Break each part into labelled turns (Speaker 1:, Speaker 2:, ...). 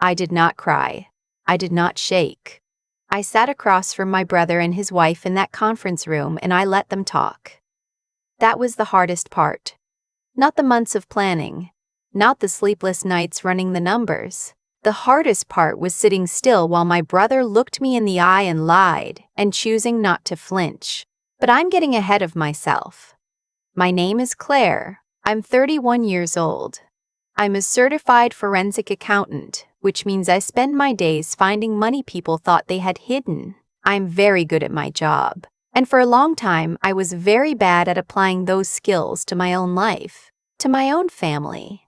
Speaker 1: I did not cry. I did not shake. I sat across from my brother and his wife in that conference room and I let them talk. That was the hardest part. Not the months of planning. Not the sleepless nights running the numbers. The hardest part was sitting still while my brother looked me in the eye and lied, and choosing not to flinch. But I'm getting ahead of myself. My name is Claire. I'm 31 years old. I'm a certified forensic accountant, which means I spend my days finding money people thought they had hidden. I'm very good at my job. And for a long time, I was very bad at applying those skills to my own life, to my own family,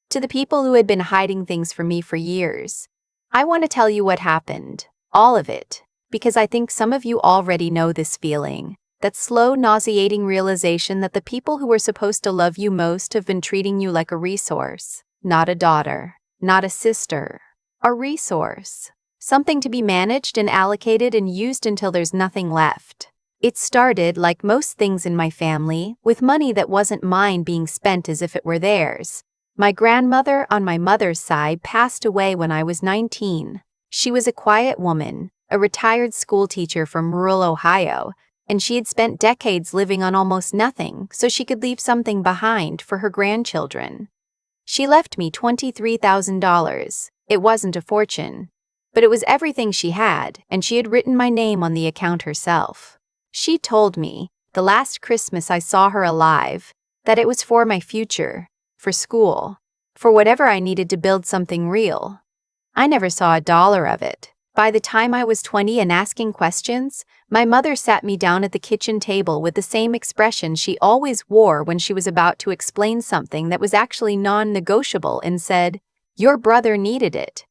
Speaker 1: to the people who had been hiding things from me for years. I want to tell you what happened, all of it, because I think some of you already know this feeling, that slow, nauseating realization that the people who were supposed to love you most have been treating you like a resource, not a daughter, not a sister, a resource, something to be managed and allocated and used until there's nothing left. It started, like most things in my family, with money that wasn't mine being spent as if it were theirs. My grandmother on my mother's side passed away when I was 19. She was a quiet woman, a retired school teacher from rural Ohio, and she had spent decades living on almost nothing so she could leave something behind for her grandchildren. She left me $23,000. It wasn't a fortune, but it was everything she had, and she had written my name on the account herself. She told me, the last Christmas I saw her alive, that it was for my future, for school, for whatever I needed to build something real. I never saw a dollar of it. By the time I was 20 and asking questions, my mother sat me down at the kitchen table with the same expression she always wore when she was about to explain something that was actually non-negotiable and said, "Your brother needed it."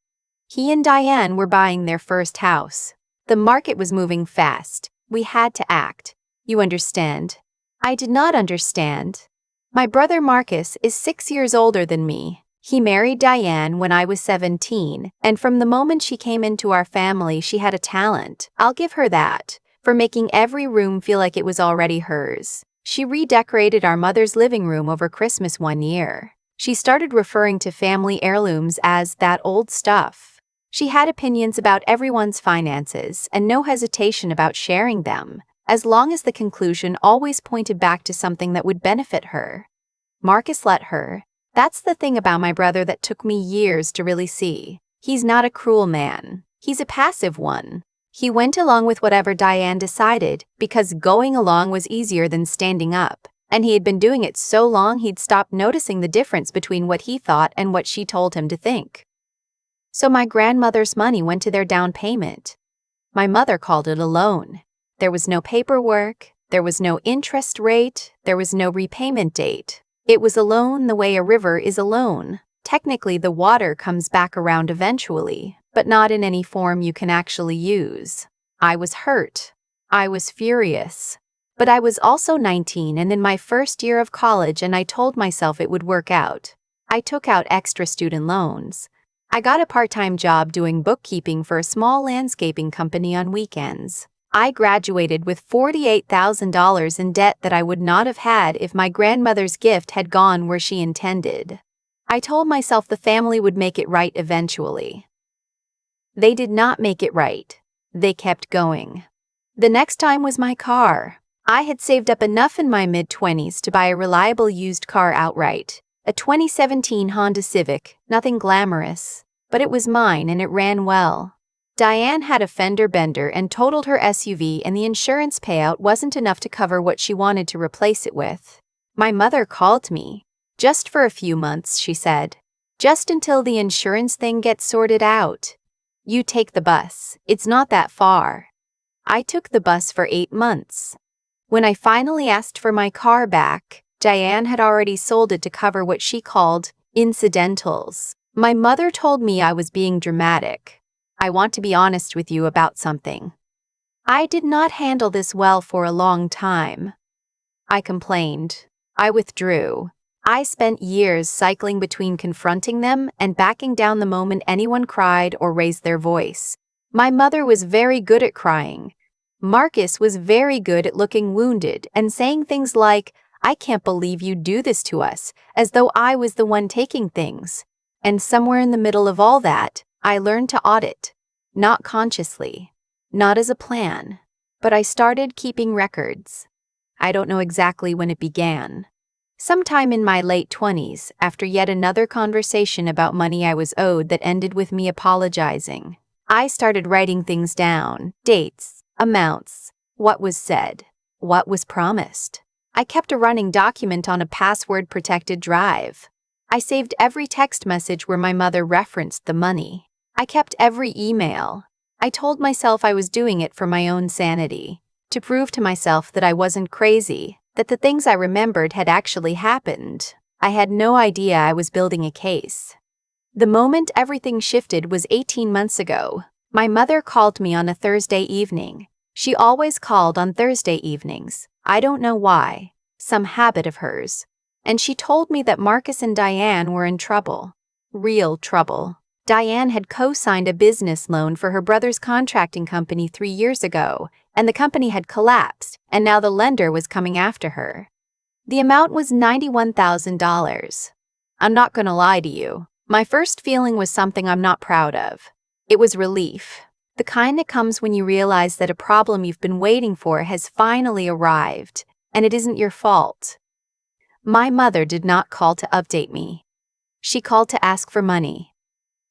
Speaker 1: He and Diane were buying their first house. The market was moving fast. We had to act. You understand? I did not understand. My brother Marcus is 6 years older than me. He married Diane when I was 17, and from the moment she came into our family she had a talent, I'll give her that, for making every room feel like it was already hers. She redecorated our mother's living room over Christmas one year. She started referring to family heirlooms as that old stuff. She had opinions about everyone's finances and no hesitation about sharing them, as long as the conclusion always pointed back to something that would benefit her. Marcus let her. That's the thing about my brother that took me years to really see. He's not a cruel man. He's a passive one. He went along with whatever Diane decided because going along was easier than standing up, and he had been doing it so long he'd stopped noticing the difference between what he thought and what she told him to think. So my grandmother's money went to their down payment. My mother called it a loan. There was no paperwork, there was no interest rate, there was no repayment date. It was a loan the way a river is a loan. Technically, the water comes back around eventually, but not in any form you can actually use. I was hurt. I was furious. But I was also 19 and in my first year of college, and I told myself it would work out. I took out extra student loans. I got a part-time job doing bookkeeping for a small landscaping company on weekends. I graduated with $48,000 in debt that I would not have had if my grandmother's gift had gone where she intended. I told myself the family would make it right eventually. They did not make it right. They kept going. The next time was my car. I had saved up enough in my mid-20s to buy a reliable used car outright. A 2017 Honda Civic, nothing glamorous, but it was mine and it ran well. Diane had a fender bender and totaled her SUV, and the insurance payout wasn't enough to cover what she wanted to replace it with. My mother called me. Just for a few months, she said. Just until the insurance thing gets sorted out. You take the bus. It's not that far. I took the bus for 8 months. When I finally asked for my car back, Diane had already sold it to cover what she called incidentals. My mother told me I was being dramatic. I want to be honest with you about something. I did not handle this well for a long time. I complained. I withdrew. I spent years cycling between confronting them and backing down the moment anyone cried or raised their voice. My mother was very good at crying. Marcus was very good at looking wounded and saying things like, "I can't believe you do this to us," as though I was the one taking things. And somewhere in the middle of all that, I learned to audit. Not consciously. Not as a plan. But I started keeping records. I don't know exactly when it began. Sometime in my late 20s, after yet another conversation about money I was owed that ended with me apologizing. I started writing things down, dates, amounts, what was said, what was promised. I kept a running document on a password-protected drive. I saved every text message where my mother referenced the money. I kept every email. I told myself I was doing it for my own sanity, to prove to myself that I wasn't crazy, that the things I remembered had actually happened. I had no idea I was building a case. The moment everything shifted was 18 months ago. My mother called me on a Thursday evening. She always called on Thursday evenings. I don't know why. Some habit of hers. And she told me that Marcus and Diane were in trouble. Real trouble. Diane had co-signed a business loan for her brother's contracting company 3 years ago, and the company had collapsed, and now the lender was coming after her. The amount was $91,000. I'm not gonna lie to you. My first feeling was something I'm not proud of. It was relief. The kind that comes when you realize that a problem you've been waiting for has finally arrived, and it isn't your fault. My mother did not call to update me. She called to ask for money.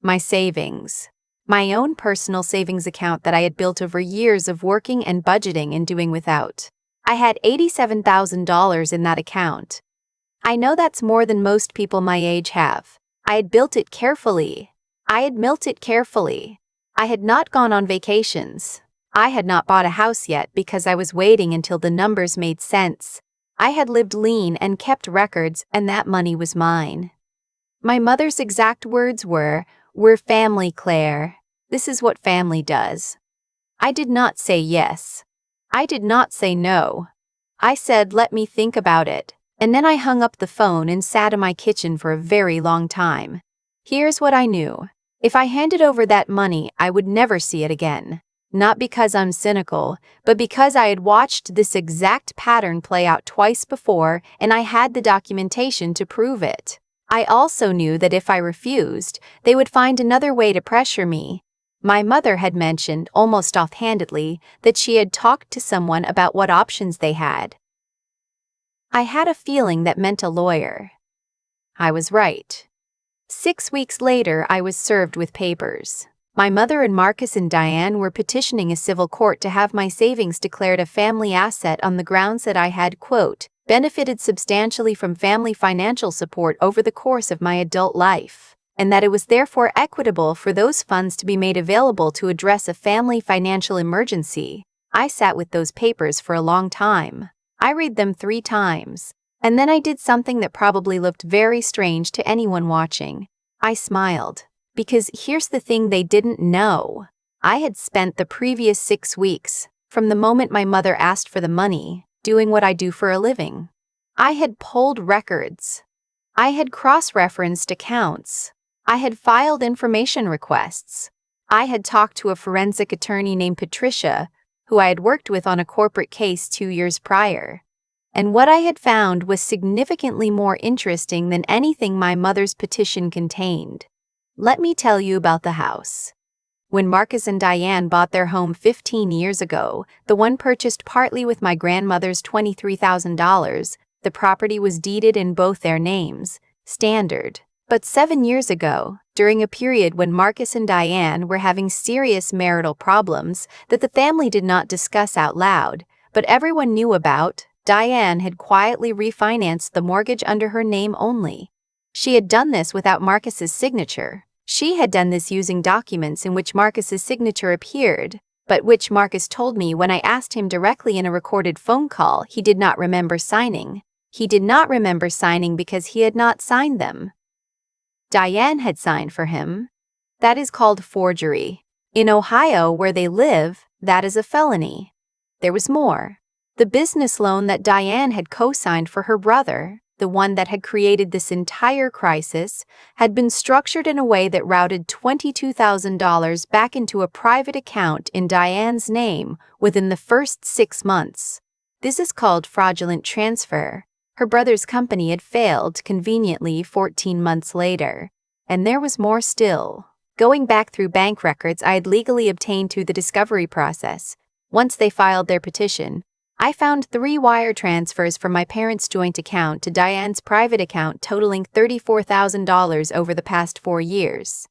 Speaker 1: My savings. My own personal savings account that I had built over years of working and budgeting and doing without. I had $87,000 in that account. I know that's more than most people my age have. I had built it carefully. I had milked it carefully. I had not gone on vacations. I had not bought a house yet because I was waiting until the numbers made sense. I had lived lean and kept records, and that money was mine. My mother's exact words were, "We're family, Claire. This is what family does." I did not say yes. I did not say no. I said, "Let me think about it," and then I hung up the phone and sat in my kitchen for a very long time. Here's what I knew. If I handed over that money, I would never see it again. Not because I'm cynical, but because I had watched this exact pattern play out twice before, and I had the documentation to prove it. I also knew that if I refused, they would find another way to pressure me. My mother had mentioned, almost offhandedly, that she had talked to someone about what options they had. I had a feeling that meant a lawyer. I was right. 6 weeks later, I was served with papers. My mother and Marcus and Diane were petitioning a civil court to have my savings declared a family asset on the grounds that I had, quote, benefited substantially from family financial support over the course of my adult life, and that it was therefore equitable for those funds to be made available to address a family financial emergency. I sat with those papers for a long time. I read them 3 times, and then I did something that probably looked very strange to anyone watching. I smiled. Because here's the thing they didn't know. I had spent the previous 6 weeks, from the moment my mother asked for the money, doing what I do for a living. I had pulled records. I had cross-referenced accounts. I had filed information requests. I had talked to a forensic attorney named Patricia, who I had worked with on a corporate case 2 years prior. And what I had found was significantly more interesting than anything my mother's petition contained. Let me tell you about the house. When Marcus and Diane bought their home 15 years ago, the one purchased partly with my grandmother's $23,000, the property was deeded in both their names, standard. But 7 years ago, during a period when Marcus and Diane were having serious marital problems that the family did not discuss out loud, but everyone knew about, Diane had quietly refinanced the mortgage under her name only. She had done this without Marcus's signature. She had done this using documents in which Marcus's signature appeared, but which Marcus told me when I asked him directly in a recorded phone call he did not remember signing. He did not remember signing because he had not signed them. Diane had signed for him. That is called forgery. In Ohio, where they live, that is a felony. There was more. The business loan that Diane had co-signed for her brother, the one that had created this entire crisis, had been structured in a way that routed $22,000 back into a private account in Diane's name within the first 6 months. This is called fraudulent transfer. Her brother's company had failed conveniently 14 months later. And there was more still. Going back through bank records I had legally obtained through the discovery process, once they filed their petition, I found 3 wire transfers from my parents' joint account to Diane's private account totaling $34,000 over the past 4 years.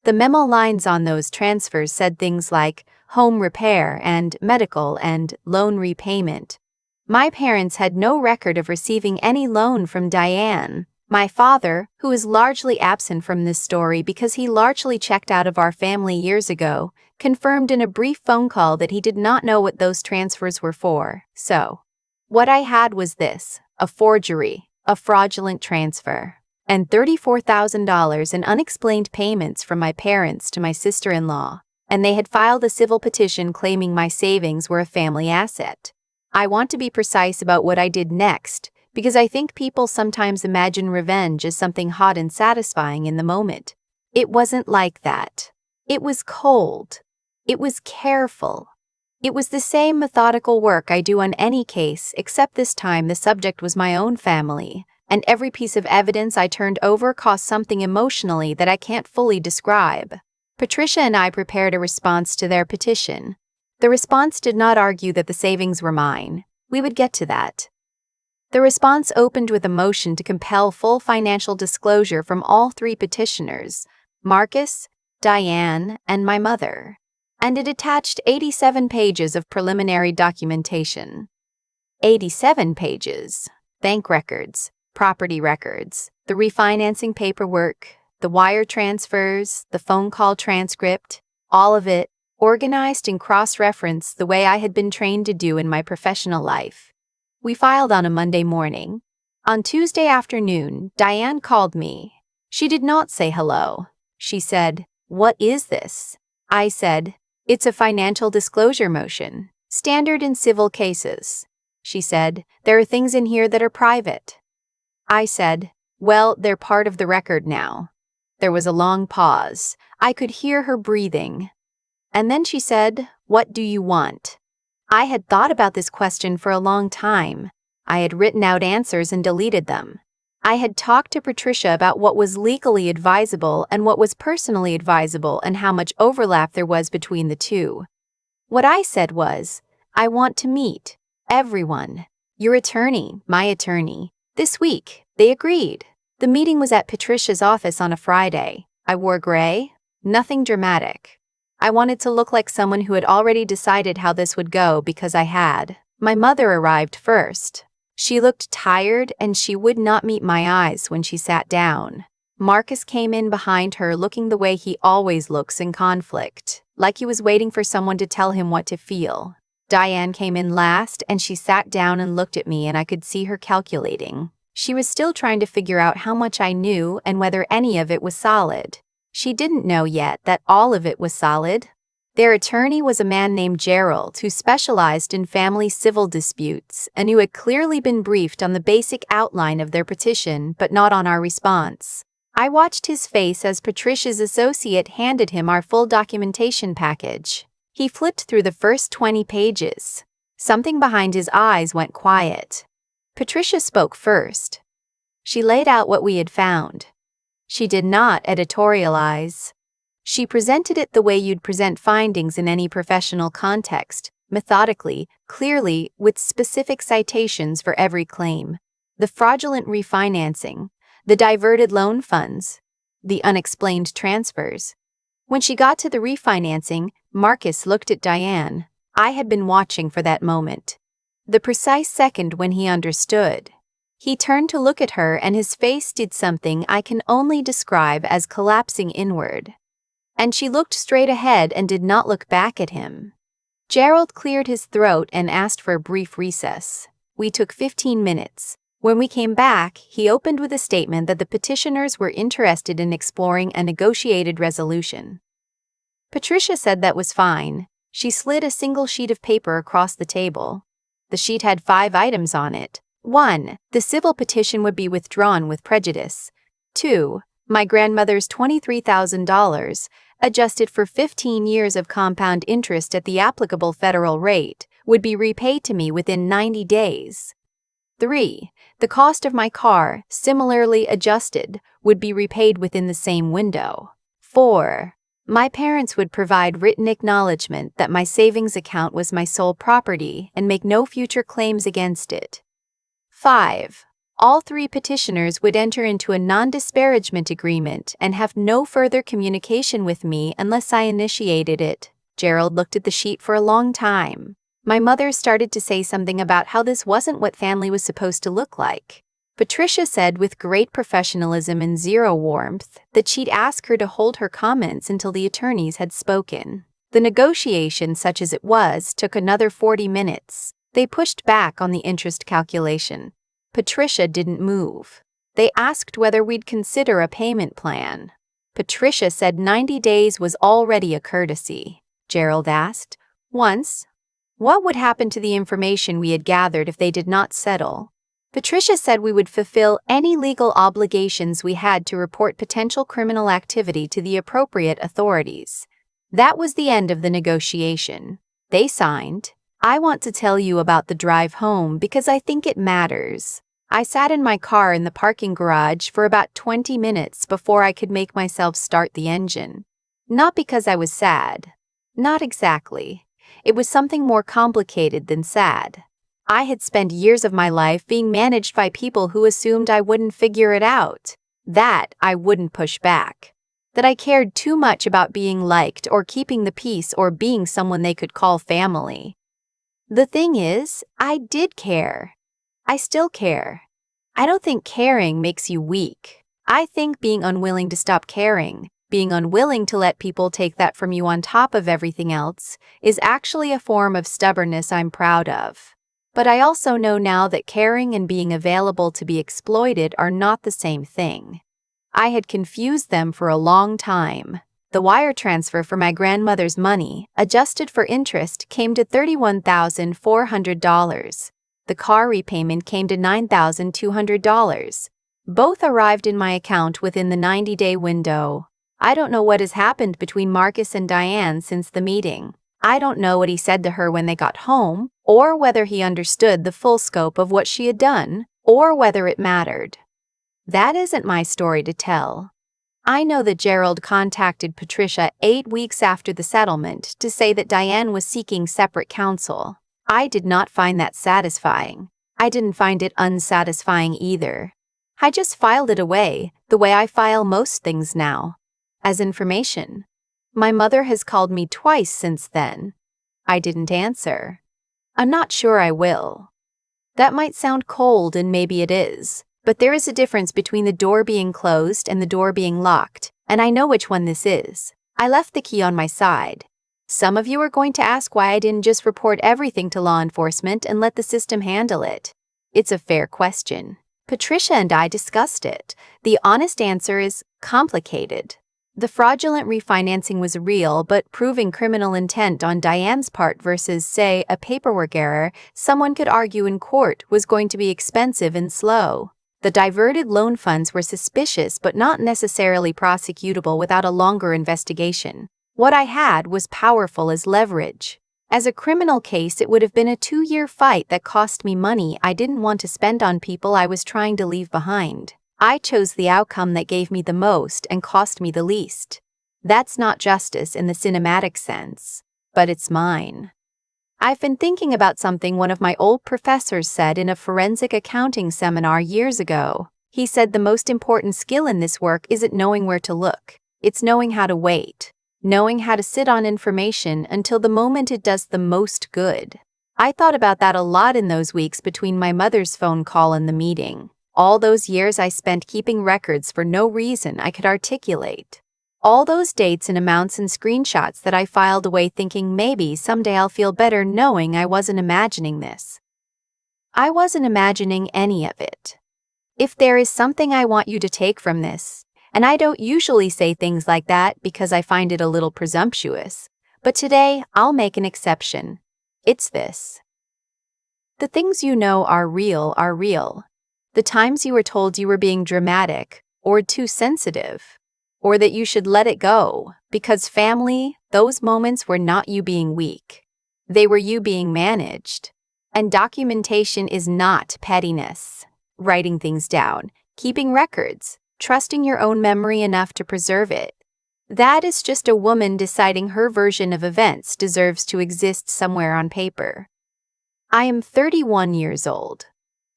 Speaker 1: The memo lines on those transfers said things like home repair and medical and loan repayment. My parents had no record of receiving any loan from Diane. My father, who is largely absent from this story because he largely checked out of our family years ago, confirmed in a brief phone call that he did not know what those transfers were for. So, what I had was this: a forgery, a fraudulent transfer, and $34,000 in unexplained payments from my parents to my sister-in-law, and they had filed a civil petition claiming my savings were a family asset. I want to be precise about what I did next, because I think people sometimes imagine revenge as something hot and satisfying in the moment. It wasn't like that. It was cold. It was careful. It was the same methodical work I do on any case, except this time the subject was my own family, and every piece of evidence I turned over caused something emotionally that I can't fully describe. Patricia and I prepared a response to their petition. The response did not argue that the savings were mine. We would get to that. The response opened with a motion to compel full financial disclosure from all 3 petitioners, Marcus, Diane, and my mother, and it attached 87 pages of preliminary documentation. 87 pages. Bank records, property records, the refinancing paperwork, the wire transfers, the phone call transcript, all of it, organized and cross-referenced the way I had been trained to do in my professional life. We filed on a Monday morning. On Tuesday afternoon, Diane called me. She did not say hello. She said, "What is this?" I said, "It's a financial disclosure motion, standard in civil cases." She said, "There are things in here that are private." I said, "Well, they're part of the record now." There was a long pause. I could hear her breathing. And then she said, "What do you want?" I had thought about this question for a long time. I had written out answers and deleted them. I had talked to Patricia about what was legally advisable and what was personally advisable and how much overlap there was between the two. What I said was, "I want to meet everyone. Your attorney, my attorney. This week." They agreed. The meeting was at Patricia's office on a Friday. I wore gray. Nothing dramatic. I wanted to look like someone who had already decided how this would go because I had. My mother arrived first. She looked tired and she would not meet my eyes when she sat down. Marcus came in behind her looking the way he always looks in conflict, like he was waiting for someone to tell him what to feel. Diane came in last and she sat down and looked at me and I could see her calculating. She was still trying to figure out how much I knew and whether any of it was solid. She didn't know yet that all of it was solid. Their attorney was a man named Gerald who specialized in family civil disputes and who had clearly been briefed on the basic outline of their petition but not on our response. I watched his face as Patricia's associate handed him our full documentation package. He flipped through the first 20 pages. Something behind his eyes went quiet. Patricia spoke first. She laid out what we had found. She did not editorialize. She presented it the way you'd present findings in any professional context, methodically, clearly, with specific citations for every claim. The fraudulent refinancing, the diverted loan funds, the unexplained transfers. When she got to the refinancing, Marcus looked at Diane. I had been watching for that moment. The precise second when he understood. He turned to look at her and his face did something I can only describe as collapsing inward. And she looked straight ahead and did not look back at him. Gerald cleared his throat and asked for a brief recess. We took 15 minutes. When we came back, he opened with a statement that the petitioners were interested in exploring a negotiated resolution. Patricia said that was fine. She slid a single sheet of paper across the table. The sheet had 5 items on it. 1. The civil petition would be withdrawn with prejudice. 2. My grandmother's $23,000, adjusted for 15 years of compound interest at the applicable federal rate, would be repaid to me within 90 days. 3. The cost of my car, similarly adjusted, would be repaid within the same window. 4. My parents would provide written acknowledgement that my savings account was my sole property and make no future claims against it. 5. All three petitioners would enter into a non-disparagement agreement and have no further communication with me unless I initiated it. Gerald looked at the sheet for a long time. My mother started to say something about how this wasn't what family was supposed to look like. Patricia said with great professionalism and zero warmth that she'd ask her to hold her comments until the attorneys had spoken. The negotiation, such as it was, took another 40 minutes. They pushed back on the interest calculation. Patricia didn't move. They asked whether we'd consider a payment plan. Patricia said 90 days was already a courtesy. Gerald asked, once, what would happen to the information we had gathered if they did not settle? Patricia said we would fulfill any legal obligations we had to report potential criminal activity to the appropriate authorities. That was the end of the negotiation. They signed. I want to tell you about the drive home because I think it matters. I sat in my car in the parking garage for about 20 minutes before I could make myself start the engine. Not because I was sad. Not exactly. It was something more complicated than sad. I had spent years of my life being managed by people who assumed I wouldn't figure it out, that I wouldn't push back, that I cared too much about being liked or keeping the peace or being someone they could call family. The thing is, I did care. I still care. I don't think caring makes you weak. I think being unwilling to stop caring, being unwilling to let people take that from you on top of everything else, is actually a form of stubbornness I'm proud of. But I also know now that caring and being available to be exploited are not the same thing. I had confused them for a long time. The wire transfer for my grandmother's money, adjusted for interest, came to $31,400. The car repayment came to $9,200. Both arrived in my account within the 90-day window. I don't know what has happened between Marcus and Diane since the meeting. I don't know what he said to her when they got home, or whether he understood the full scope of what she had done, or whether it mattered. That isn't my story to tell. I know that Gerald contacted Patricia 8 weeks after the settlement to say that Diane was seeking separate counsel. I did not find that satisfying. I didn't find it unsatisfying either. I just filed it away, the way I file most things now, as information. My mother has called me twice since then. I didn't answer. I'm not sure I will. That might sound cold, and maybe it is, but there is a difference between the door being closed and the door being locked, and I know which one this is. I left the key on my side. Some of you are going to ask why I didn't just report everything to law enforcement and let the system handle it. It's a fair question. Patricia and I discussed it. The honest answer is complicated. The fraudulent refinancing was real, but proving criminal intent on Diane's part versus, say, a paperwork error, someone could argue in court, was going to be expensive and slow. The diverted loan funds were suspicious but not necessarily prosecutable without a longer investigation. What I had was powerful as leverage. As a criminal case, it would have been a 2-year fight that cost me money I didn't want to spend on people I was trying to leave behind. I chose the outcome that gave me the most and cost me the least. That's not justice in the cinematic sense, but it's mine. I've been thinking about something one of my old professors said in a forensic accounting seminar years ago. He said the most important skill in this work isn't knowing where to look. It's knowing how to wait, knowing how to sit on information until the moment it does the most good. I thought about that a lot in those weeks between my mother's phone call and the meeting. All those years I spent keeping records for no reason I could articulate. All those dates and amounts and screenshots that I filed away thinking maybe someday I'll feel better knowing I wasn't imagining this. I wasn't imagining any of it. If there is something I want you to take from this, and I don't usually say things like that because I find it a little presumptuous, but today I'll make an exception. It's this. The things you know are real are real. The times you were told you were being dramatic, or too sensitive, or that you should let it go, because family, those moments were not you being weak. They were you being managed. And documentation is not pettiness. Writing things down, keeping records, trusting your own memory enough to preserve it. That is just a woman deciding her version of events deserves to exist somewhere on paper. I am 31 years old.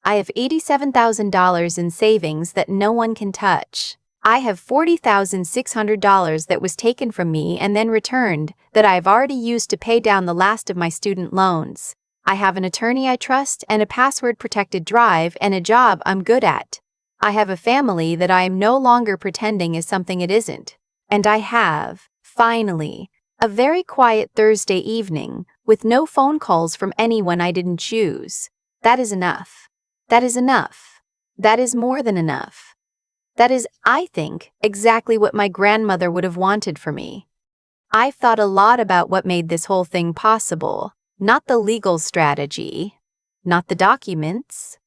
Speaker 1: I have $87,000 in savings that no one can touch. I have $40,600 that was taken from me and then returned that I have already used to pay down the last of my student loans. I have an attorney I trust and a password-protected drive and a job I'm good at. I have a family that I am no longer pretending is something it isn't. And I have, finally, a very quiet Thursday evening with no phone calls from anyone I didn't choose. That is enough. That is enough. That is more than enough. That is, I think, exactly what my grandmother would have wanted for me. I've thought a lot about what made this whole thing possible, not the legal strategy, not the documents.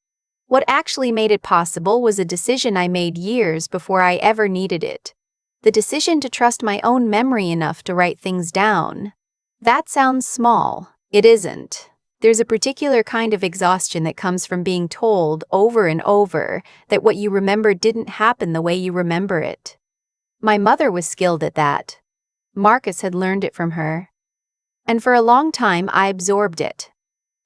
Speaker 1: What actually made it possible was a decision I made years before I ever needed it. The decision to trust my own memory enough to write things down. That sounds small. It isn't. There's a particular kind of exhaustion that comes from being told over and over that what you remember didn't happen the way you remember it. My mother was skilled at that. Marcus had learned it from her. And for a long time I absorbed it.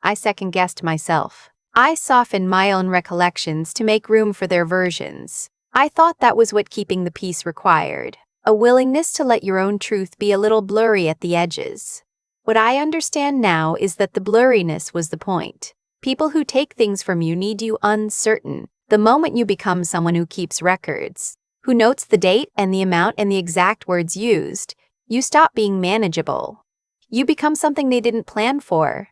Speaker 1: I second-guessed myself. I softened my own recollections to make room for their versions. I thought that was what keeping the peace required, a willingness to let your own truth be a little blurry at the edges. What I understand now is that the blurriness was the point. People who take things from you need you uncertain. The moment you become someone who keeps records, who notes the date and the amount and the exact words used, you stop being manageable. You become something they didn't plan for.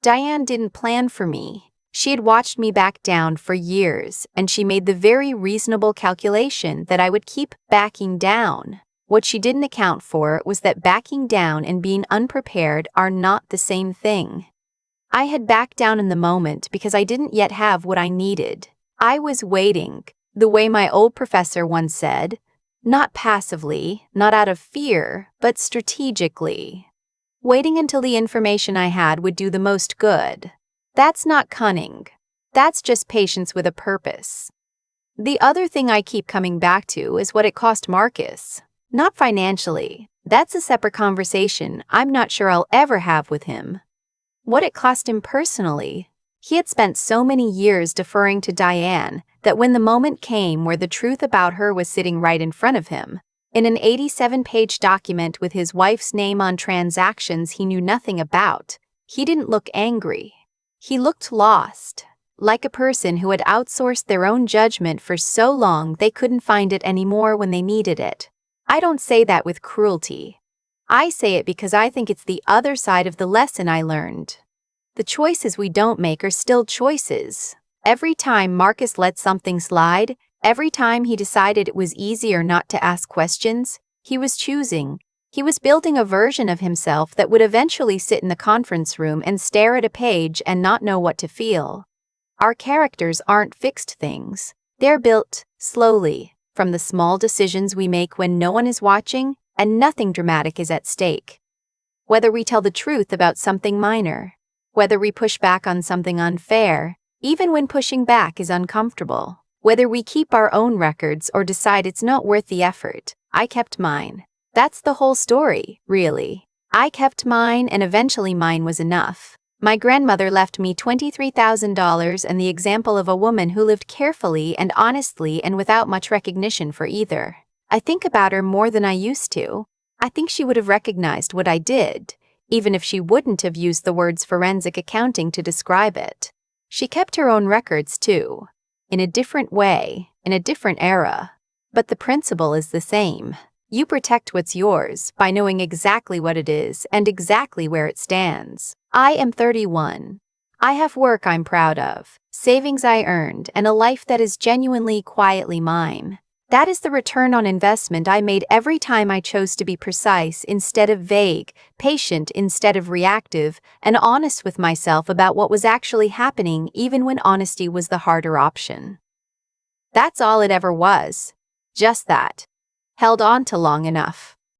Speaker 1: Diane didn't plan for me. She had watched me back down for years, and she made the very reasonable calculation that I would keep backing down. What she didn't account for was that backing down and being unprepared are not the same thing. I had backed down in the moment because I didn't yet have what I needed. I was waiting, the way my old professor once said, not passively, not out of fear, but strategically. Waiting until the information I had would do the most good. That's not cunning. That's just patience with a purpose. The other thing I keep coming back to is what it cost Marcus. Not financially. That's a separate conversation I'm not sure I'll ever have with him. What it cost him personally. He had spent so many years deferring to Diane that when the moment came where the truth about her was sitting right in front of him, in an 87-page document with his wife's name on transactions he knew nothing about, he didn't look angry. He looked lost, like a person who had outsourced their own judgment for so long they couldn't find it anymore when they needed it. I don't say that with cruelty. I say it because I think it's the other side of the lesson I learned. The choices we don't make are still choices. Every time Marcus let something slide, every time he decided it was easier not to ask questions, he was choosing. He was building a version of himself that would eventually sit in the conference room and stare at a page and not know what to feel. Our characters aren't fixed things. They're built, slowly, from the small decisions we make when no one is watching and nothing dramatic is at stake. Whether we tell the truth about something minor, whether we push back on something unfair, even when pushing back is uncomfortable, whether we keep our own records or decide it's not worth the effort, I kept mine. That's the whole story, really. I kept mine and eventually mine was enough. My grandmother left me $23,000 and the example of a woman who lived carefully and honestly and without much recognition for either. I think about her more than I used to. I think she would have recognized what I did, even if she wouldn't have used the words forensic accounting to describe it. She kept her own records too, in a different way, in a different era. But the principle is the same. You protect what's yours by knowing exactly what it is and exactly where it stands. I am 31. I have work I'm proud of, savings I earned, and a life that is genuinely, quietly mine. That is the return on investment I made every time I chose to be precise instead of vague, patient instead of reactive, and honest with myself about what was actually happening even when honesty was the harder option. That's all it ever was. Just that. Held on to long enough.